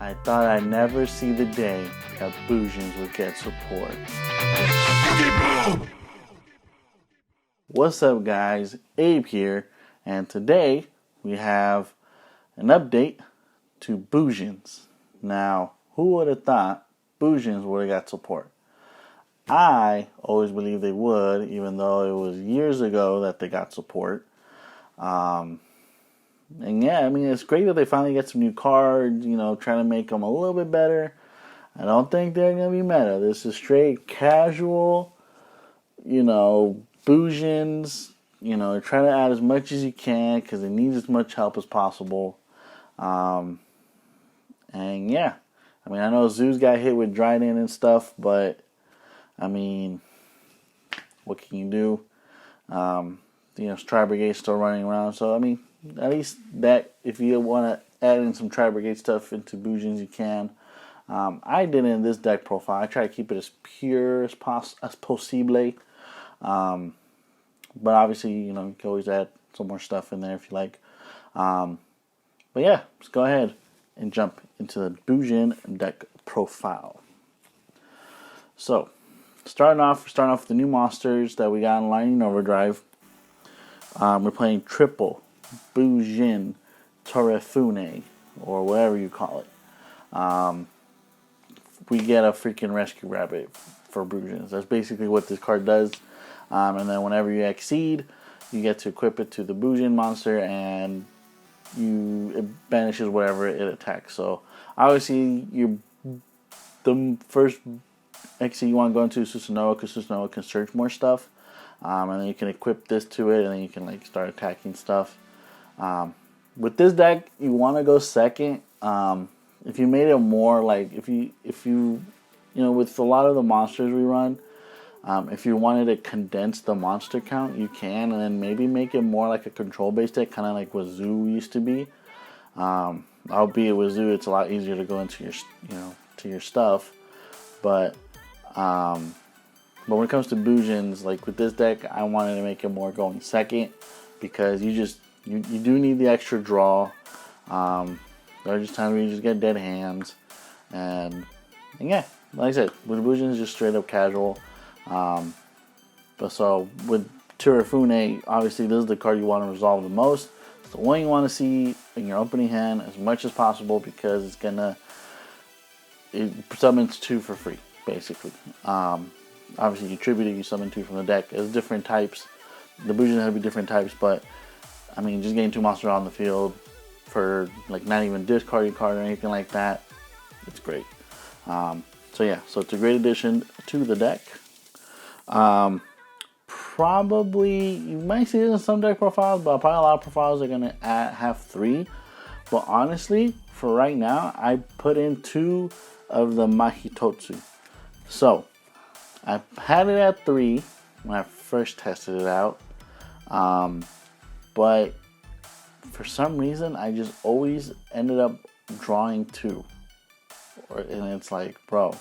I thought I'd never see the day that Bujins would get support. YuGiBOOM! What's up, guys? Abe here, and today we have an update to Bujins. Now, who would have thought Bujins would have got support? I always believed they would, even though it was years ago that they got support. And yeah, I mean, it's great that they finally get some new cards, trying to make them a little bit better. I don't think they're going to be meta. This is straight casual, Bujins, try to add as much as you can because they need as much help as possible. And yeah, I mean, I know Zeus got hit with Dryden and stuff, but I mean, what can you do? Tri Brigade's still running around, so I mean, at least that, if you want to add in some Tri Brigade stuff into Bujins, you can. I did in this deck profile. I try to keep it as pure as possible. But obviously, you can always add some more stuff in there if you like. But yeah, let's go ahead and jump into the Bujin deck profile. So, starting off with the new monsters that we got in Lightning Overdrive. We're playing triple Bujin Torefune, or whatever you call it. We get a freaking rescue rabbit for Bujins. That's basically what this card does. And then whenever you exceed, you get to equip it to the Bujin monster, and it banishes whatever it attacks. So obviously, the first exceed you want to go into is Susanoo, because Susanoo can search more stuff. And then you can equip this to it, and then you can start attacking stuff. With this deck, you want to go second. If you made it more if you with a lot of the monsters we run, if you wanted to condense the monster count, you can, and then maybe make it more like a control-based deck, kind of like what Zoo used to be. Albeit with Zoo, it's a lot easier to go into your to your stuff, but when it comes to Bujins, like with this deck, I wanted to make it more going second, because you do need the extra draw. There are just times where you just get dead hands, and yeah, like I said, with Bujins, just straight up casual. But so with Torefune, obviously this is the card you want to resolve the most. It's the one you want to see in your opening hand as much as possible, because it summons 2 for free, basically. Obviously, you tribute it, you summon 2 from the deck. There's different types. The Bujins have to be different types, but I mean, just getting 2 monsters on the field for not even discarding card or anything like that, it's great. So yeah, so it's a great addition to the deck. Probably you might see it in some deck profiles, but probably a lot of profiles are gonna have 3. But honestly, for right now, I put in 2 of the Mahitotsu. So I had it at 3 when I first tested it out, but for some reason I just always ended up drawing 2, and it's like, bro,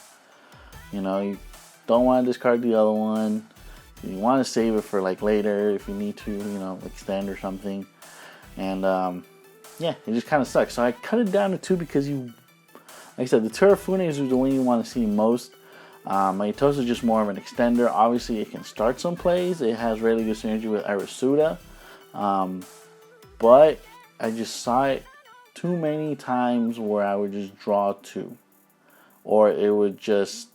you don't want to discard the other one. You want to save it for later if you need to, extend or something, and yeah, it just kind of sucks. So I cut it down to 2 because like I said, the Torefune is the one you want to see most. Mahitotsu is just more of an extender. Obviously, it can start some plays. It has really good synergy with Arasuda. But I just saw it too many times where I would just draw 2. Or it would just,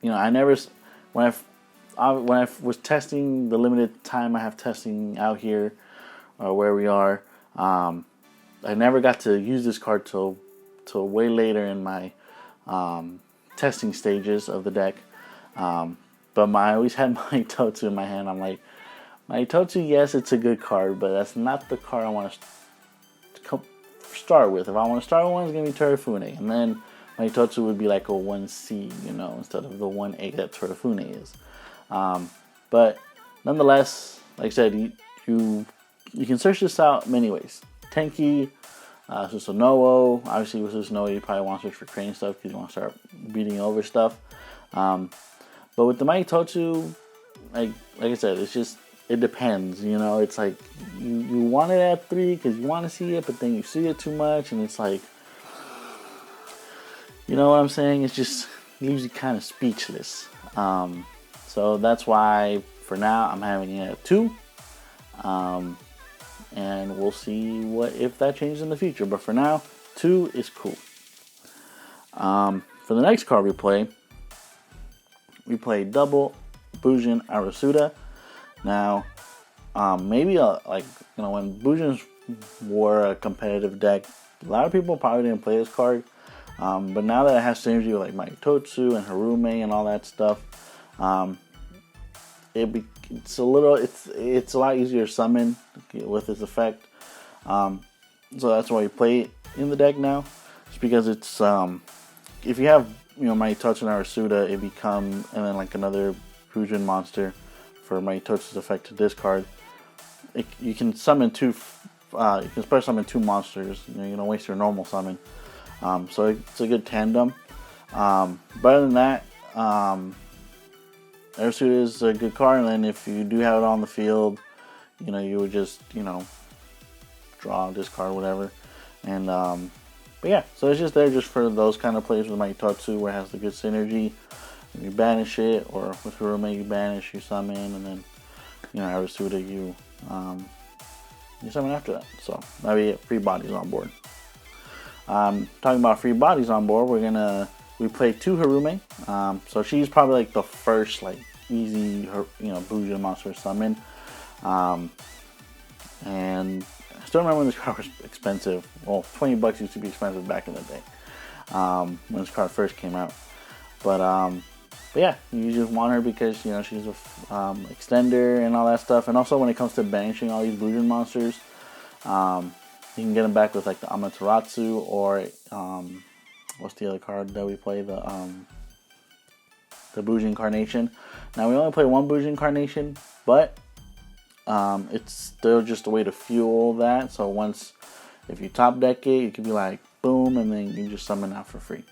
when I was testing the limited time I have testing out here, where we are, I never got to use this card till way later in my testing stages of the deck, but I always had Mahitotsu in my hand. I'm like, Mahitotsu, yes, it's a good card, but that's not the card I want to start with. If I want to start with one, it's going to be Torefune, and then Mahitotsu would be like a 1C, instead of the 1A that Torefune is. But nonetheless, like I said, you can search this out many ways. Tenki, Susanoo. Obviously, with Susanoo, you probably want to search for crane stuff because you want to start beating over stuff. But with the Mahitotsu, like I said, it depends. It's like you want it at 3 because you want to see it, but then you see it too much, and it's like You know what I'm saying? It just leaves you kind of speechless. So that's why for now I'm having it at 2. And we'll see if that changes in the future. But for now, 2 is cool. For the next card we play double Bujin Arasuda. Now, maybe when Bujins were a competitive deck, a lot of people probably didn't play this card. But now that it has synergy with like Maitotsu and Harume and all that stuff, it's a lot easier to summon with this effect. So that's why we play it in the deck now. It's because it's if you have Maitotsu and Arasuda, it become and then like another Bujin monster for Maitotsu's effect to discard. You can summon 2. You can special summon 2 monsters. You don't waste your normal summon. So it's a good tandem. But other than that, Arasuda is a good card, and then if you do have it on the field, you would just, draw, discard, whatever. And, but yeah, so it's just there just for those kind of plays with Maitotsu where it has the good synergy. And you banish it, or with Harume you banish, you summon, and then, Arasuda you summon after that. So that'll be it. Free bodies on board. Talking about free bodies on board, we play 2 Harume. So she's probably like the first easy Bujin monster summon. And I still remember when this card was expensive. Well, $20 used to be expensive back in the day when this card first came out. But yeah, you just want her because she's a extender and all that stuff. And also when it comes to banishing all these Bujin monsters, you can get them back with like the Amaterasu or what's the other card that we play? The Bujin Carnation. Now we only play 1 Bujin Carnation, but it's still just a way to fuel that. So if you top deck it, you can be like boom, and then you can just summon that for free.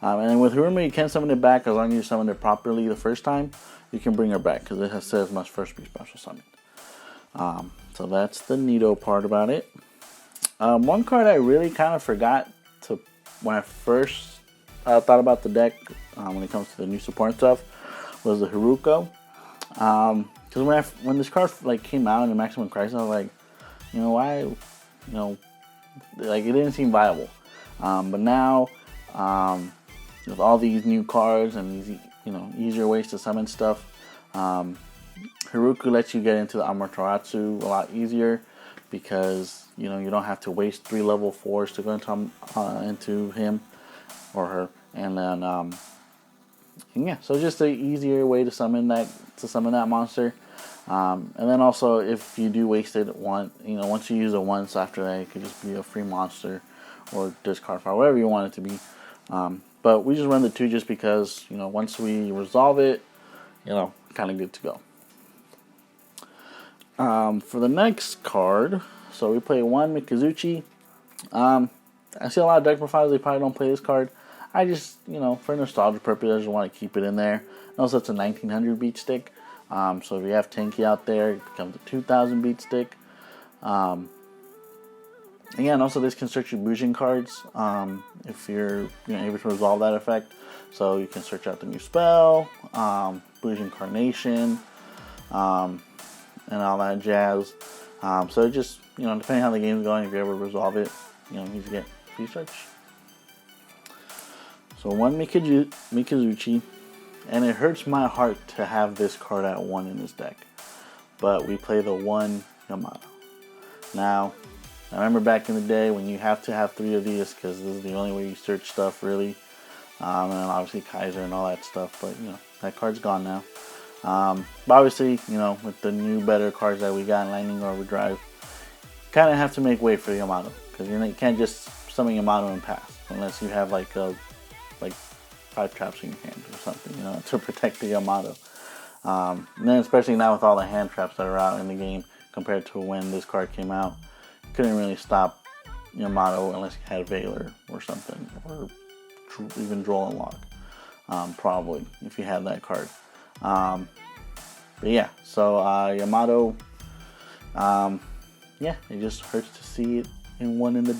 And then with Harume, you can summon it back as long as you summon it properly the first time. You can bring her back because it says must first be special summoned. So that's the neato part about it. One card I really kind of forgot when I first thought about the deck when it comes to the new support stuff was the Haruko. Because when this card came out in Maximum Crisis, I was like, why, it didn't seem viable. But now, with all these new cards and these easier ways to summon stuff, Haruko lets you get into the Amaterasu a lot easier because you don't have to waste 3 level 4s to go into him or her, and then yeah, so just an easier way to summon that monster. And then also if you do waste it once you use it once, after that it could just be a free monster or discard file, whatever you want it to be. But we just run the 2 just because once we resolve it, kind of good to go. For the next card, so we play 1 Mikazuchi. I see a lot of deck profiles, they probably don't play this card. I just, for nostalgia purposes, I just want to keep it in there. And also, it's a 1900 beat stick. So if you have Tenki out there, it becomes a 2000 beat stick. Again, also this can search your Bujin cards if you're able to resolve that effect. So you can search out the new spell, Bujin Carnation, and all that jazz. So it just, depending how the game's going, if you ever resolve it, you get free search. So 1 Mikazuchi, and it hurts my heart to have this card at 1 in this deck. But we play the 1 Yamato. Now, I remember back in the day when you have to have 3 of these because this is the only way you search stuff really. And then obviously Kaiser and all that stuff, but that card's gone now. But obviously, with the new better cards that we got in Lightning Overdrive, kind of have to make way for Yamato because you can't just summon Yamato and pass unless you have like 5 traps in your hand or something, to protect the Yamato. And then especially now with all the hand traps that are out in the game compared to when this card came out, you couldn't really stop Yamato unless you had Valor or something, or even Droll and Lock, probably if you had that card. But yeah, so Yamato, yeah, it just hurts to see it at 1 in the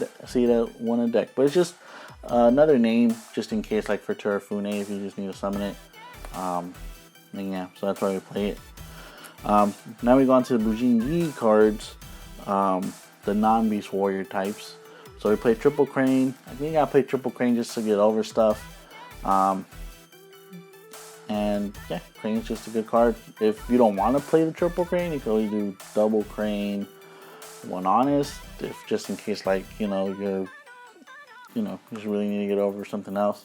deck. But it's just another name, just in case, like for Terrafune, if you just need to summon it. And yeah, so that's why we play it. Now we go on to the Bujin cards, the non-Beast Warrior types. So we play Triple Crane. I think I play Triple Crane just to get over stuff. And yeah, Crane's just a good card. If you don't want to play the Triple Crane, you can always do Double Crane, One Honest, if just in case, like, you just really need to get over something else.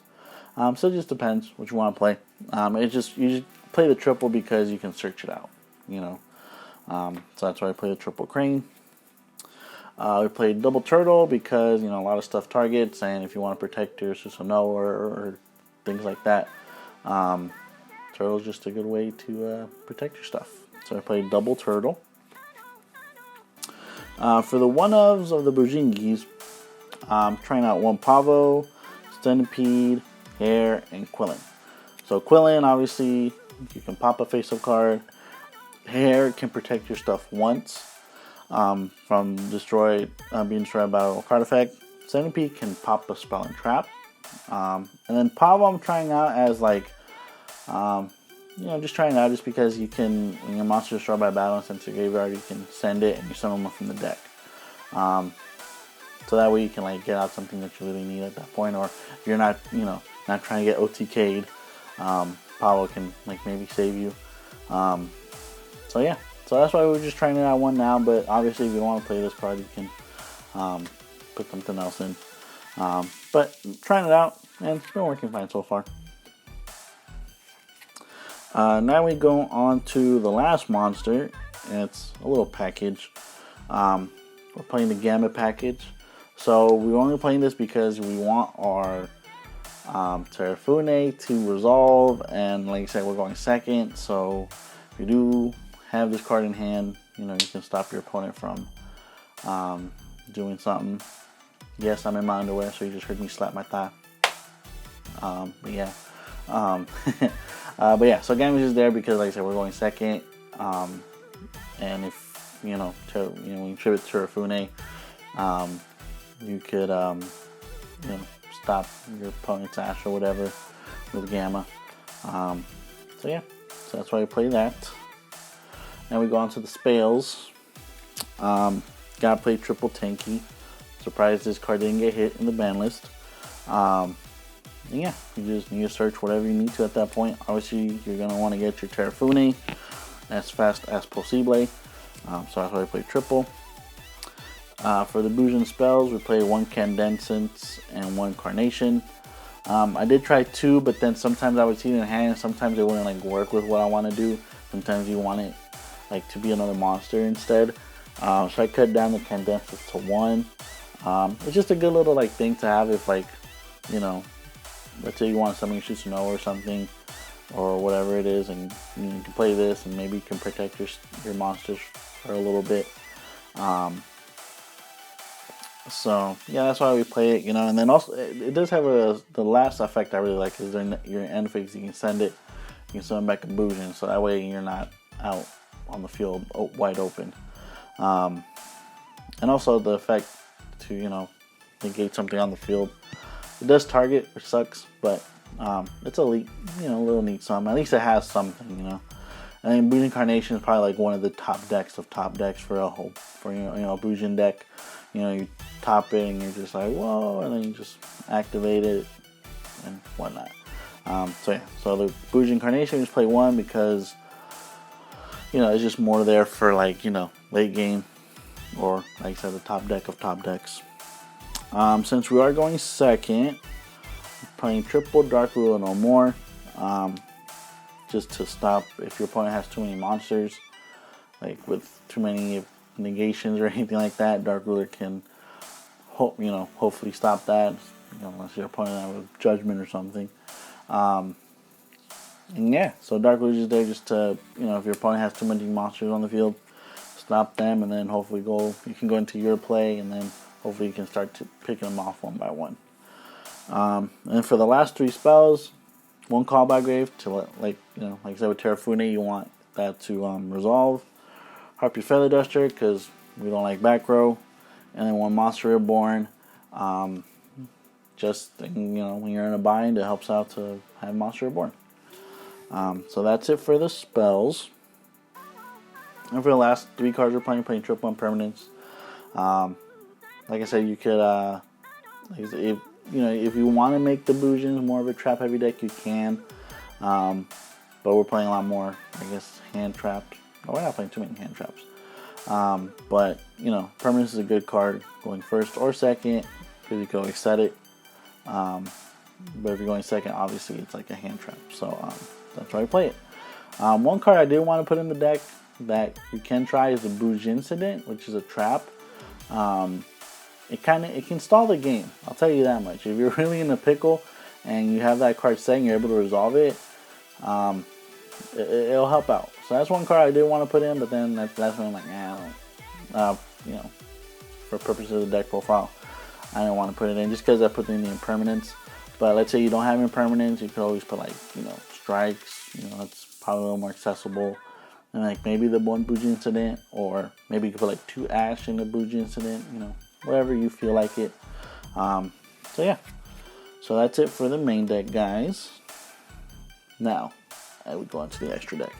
So it just depends what you want to play. You just play the triple because you can search it out, So that's why I play the Triple Crane. We played Double Turtle because, a lot of stuff targets, and if you want to protect your Susanoo or things like that, Turtle's just a good way to protect your stuff. So I played Double Turtle. For the one-ofs of the Bujingis, I'm trying out one Pavo, Centipede, Hare, and Quillin. So Quillin, obviously, you can pop a face-up card. Hare can protect your stuff once from being destroyed by a card effect. Centipede can pop a spell and trap. And then Pavo I'm trying out as like, just trying it out just because you can, when your monster is destroyed by battle and sent to your graveyard, you can send it and you summon one from the deck. So that way you can like get out something that you really need at that point, or if you're not, not trying to get OTK'd, Pavo can like maybe save you. So yeah, so that's why we're just trying it out one now, but obviously if you don't want to play this card, you can put something else in. But trying it out, and it's been working fine so far. Now we go on to the last monster, and it's a little package. We're playing the Gamma package. So we're only playing this because we want our Terrafune to resolve, and like I said, we're going second. So if you do have this card in hand, you can stop your opponent from doing something. Yes, I'm in my underwear, so you just heard me slap my thigh. But yeah. But yeah, so Gamma's is there because, like I said, we're going second. And if when you tribute Terrafune, you could stop your opponent's Ash or whatever with Gamma. So yeah, so that's why we play that. Now we go on to the spells. Gotta play Triple Tanky. Surprised this card didn't get hit in the ban list. Yeah, you just need to search whatever you need to at that point. Obviously, you're going to want to get your Terrafune as fast as possible. So that's why I play triple. For the Bujin spells, we play one Candescence and one Carnation. I did try two, but then sometimes I would see it in hand, and sometimes it wouldn't like work with what I want to do. Sometimes you want it like to be another monster instead. So I cut down the Candescence to one. It's just a good little like thing to have if like, let's say you want something you should know or something, or whatever it is, and you can play this and maybe you can protect your monsters for a little bit. So yeah, that's why we play it, and then also it does have the last effect I really like is your end phase. You can send it, you can summon back a Bujin, so that way you're not out on the field wide open. And also the effect to negate something on the field. It does target, which sucks, but it's a little neat something. At least it has something, And then Bujin Carnation is probably like one of the top decks for a Bujin deck. You top it and you're just like, whoa, and then you just activate it and whatnot. So yeah, so the Bujin Carnation, we just play one because it's just more there for like late game, or like I said, the top deck of top decks. Since we are going second, playing triple Dark Ruler no more, just to stop if your opponent has too many monsters, like with too many negations or anything like that. Dark Ruler can hopefully stop that, unless your opponent has a Judgment or something. And yeah, so Dark Ruler is there just to, if your opponent has too many monsters on the field, stop them, and then hopefully you can go into your play, and then hopefully you can start picking them off one by one. And for the last three spells, one Callback Grave to like I said with Terrafune, you want that to resolve. Harpy Feather Duster because we don't like back row, and then one Monster Reborn. just, you know, when you're in a bind, it helps out to have Monster Reborn. So that's it for the spells. And for the last 3 cards we're playing triple impermanence. Like I said, you could, if you want to make the Bujins more of a trap heavy deck, you can. But we're playing a lot more, I guess, hand trapped. Oh, we're not playing too many hand traps. But, you know, permanence is a good card going first or second, because you can always set it. But if you're going second, obviously it's like a hand trap. So that's why we play it. One card I did want to put in the deck that you can try is the Bujin Incident, which is a trap. It can stall the game. I'll tell you that much. If you're really in a pickle and you have that card set and you're able to resolve it, it'll help out. So that's one card I did want to put in, but then that's when I'm like, nah, I don't, you know, for purposes of the deck profile, I didn't want to put it in just because I put in the impermanence. But let's say you don't have impermanence, you could always put like, you know, strikes. You know, that's probably a little more accessible. And like maybe the one Bujin Incident, or maybe you could put like 2 Ash in the Bujin Incident. You know, whatever you feel like it. So yeah, so that's it for the main deck, guys. Now I would go on to the extra deck.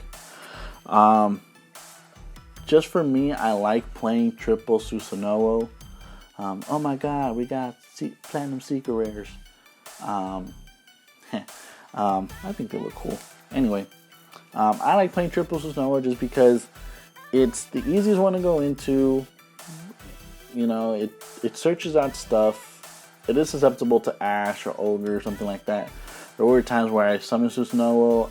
Just for me, I like playing triple Susanoo. Oh my god, we got Platinum Secret Rares. I think they look cool. Anyway, I like playing triple Susanoo just because it's the easiest one to go into. You know, it searches out stuff. It is susceptible to Ash or Ogre or something like that. There were times where I summoned Susanoo,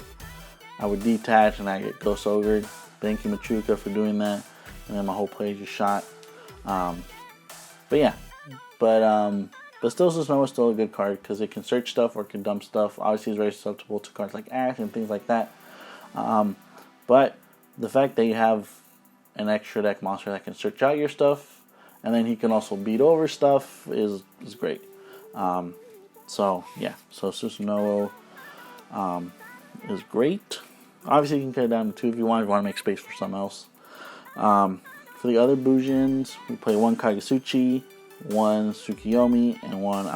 I would detach and I get Ghost Ogre. Thank you, Machuca, for doing that. And then my whole play just shot. But yeah. But still, Susanoo is still a good card because it can search stuff or it can dump stuff. Obviously, it's very susceptible to cards like Ash and things like that. But the fact that you have an extra deck monster that can search out your stuff, and then he can also beat over stuff, is great. So yeah, so Susanoo is great. Obviously, you can cut it down to 2 if you want to make space for something else. For the other Bujins, we play 1 Kagasuchi, 1 Tsukiyomi, and 1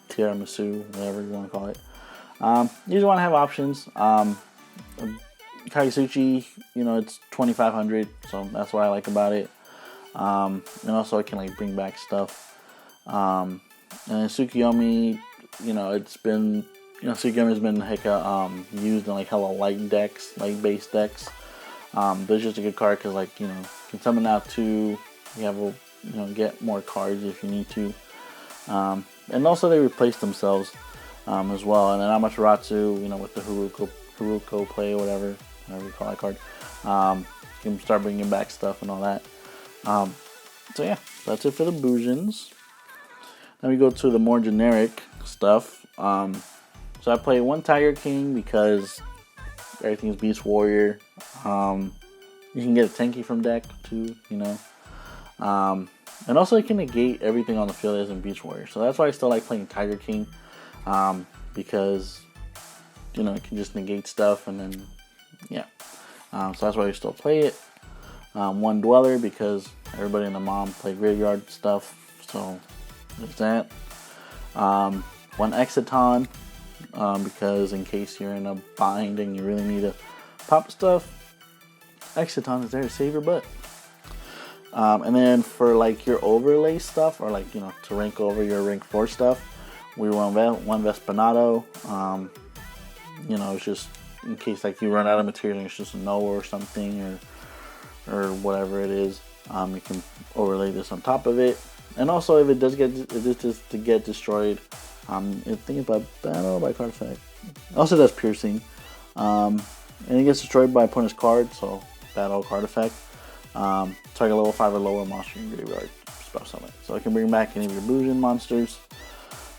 Tiramisu, whatever you want to call it. You just want to have options. Kagasuchi, you know, it's 2,500, so that's what I like about it. And also, it can like bring back stuff. And then Tsukiyomi, you know, Tsukiyomi's been used in like hella light decks, light based decks. But it's just a good card because, like, you know, you can summon out 2. You have get more cards if you need to. And also they replace themselves as well. And then Amaterasu, you know, with the Haruko play or whatever you call that card, you can start bringing back stuff and all that. So yeah, that's it for the Bujins. Then we go to the more generic stuff. So I play 1 Tiger King because everything's Beast Warrior. You can get a Tenki from deck too, you know. And also it can negate everything on the field as in Beast Warrior. So that's why I still like playing Tiger King. Because, you know, it can just negate stuff, and then, yeah. So that's why we still play it. 1 Dweller because everybody and the mom play graveyard stuff. So there's that. 1 Exiton. Because in case you're in a bind and you really need to pop stuff, Exiton is there to save your butt. And then for like your overlay stuff, or like, you know, to rank over your rank 4 stuff, we run 1 Vespanado. You know, it's just in case like you run out of material and it's just a no or something, or whatever it is. You can overlay this on top of it. And also, if it does get destroyed, think about battle by card effect. Also does piercing, and it gets destroyed by opponent's card, so battle card effect. Target level 5 or lower monster in graveyard, spell summon. So it can bring back any of your Bujin monsters.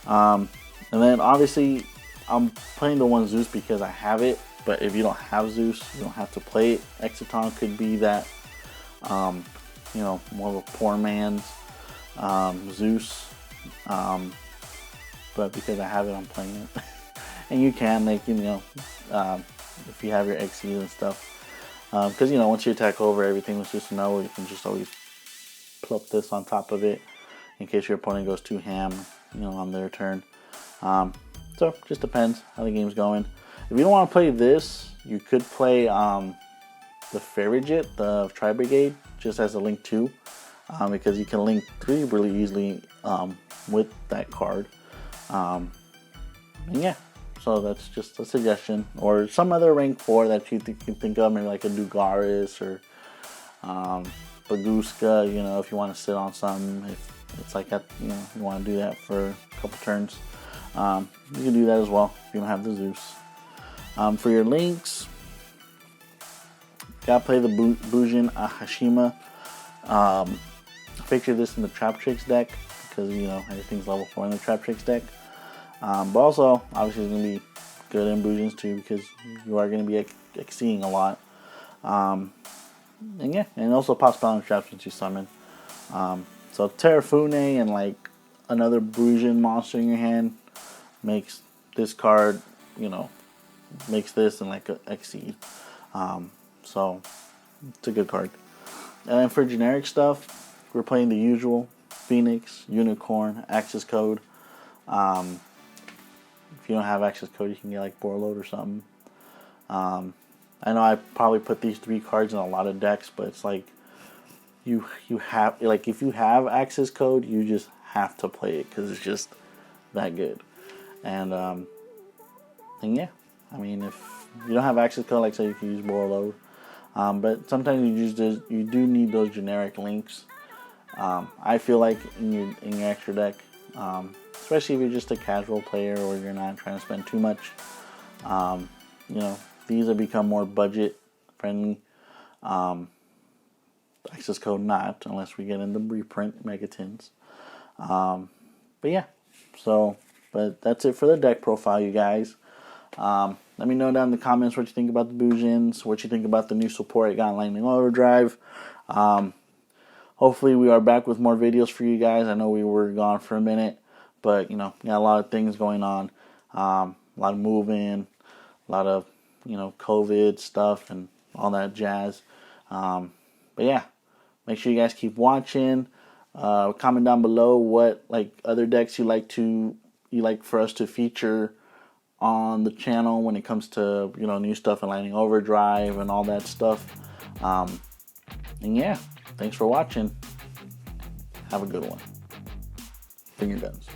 And then obviously I'm playing the 1 Zeus because I have it. But if you don't have Zeus, you don't have to play it. Exiton could be that, you know, more of a poor man's Zeus. But because I have it, I'm playing it. And you can, like, you know, if you have your XCs and stuff. Because, you know, once you attack over everything with just no, you can just always plop this on top of it. in case your opponent goes too ham, you know, on their turn. So just depends how the game's going. If you don't want to play this, you could play the Farragut, the Tri Brigade, just as a link 2, because you can link 3 really easily with that card. And yeah, so that's just a suggestion, or some other rank 4 that you can think of, maybe like a Dugaris or Baguska. You know, if you want to sit on something, if it's like that, you know, you want to do that for a couple turns, you can do that as well if you don't have the Zeus. For your links, gotta play the Bujin Hashima. Picture this in the Trap Tricks deck, because you know everything's level 4 in the Trap Tricks deck. But also, obviously, it's gonna be good in Bujins too, because you are gonna be exceeding a lot. And yeah, and also pops balance traps once you summon. So Terrafune and like another Bujin monster in your hand makes this card, you know, makes this and like exceed. So it's a good card. And then for generic stuff, we're playing the usual Phoenix, Unicorn, Access Code. If you don't have Access Code, you can get like Borload or something. I know I probably put these 3 cards in a lot of decks, but it's like you have, like, if you have Access Code, you just have to play it because it's just that good. And yeah, I mean, if you don't have Access Code, like I said, you can use Borload. But sometimes you do need those generic links. I feel like in your extra deck, especially if you're just a casual player or you're not trying to spend too much, you know, these have become more budget friendly. Access Code not, unless we get into reprint Megatins. But yeah, but that's it for the deck profile, you guys. Let me know down in the comments what you think about the Bujins, what you think about the new support I got in Lightning Overdrive. Hopefully we are back with more videos for you guys. I know we were gone for a minute, but you know, got a lot of things going on. A lot of moving, a lot of, you know, COVID stuff and all that jazz. But yeah, make sure you guys keep watching. Comment down below what like other decks you like for us to feature on the channel when it comes to, you know, new stuff in Lightning Overdrive and all that stuff. And yeah, thanks for watching. Have a good one. Finger guns.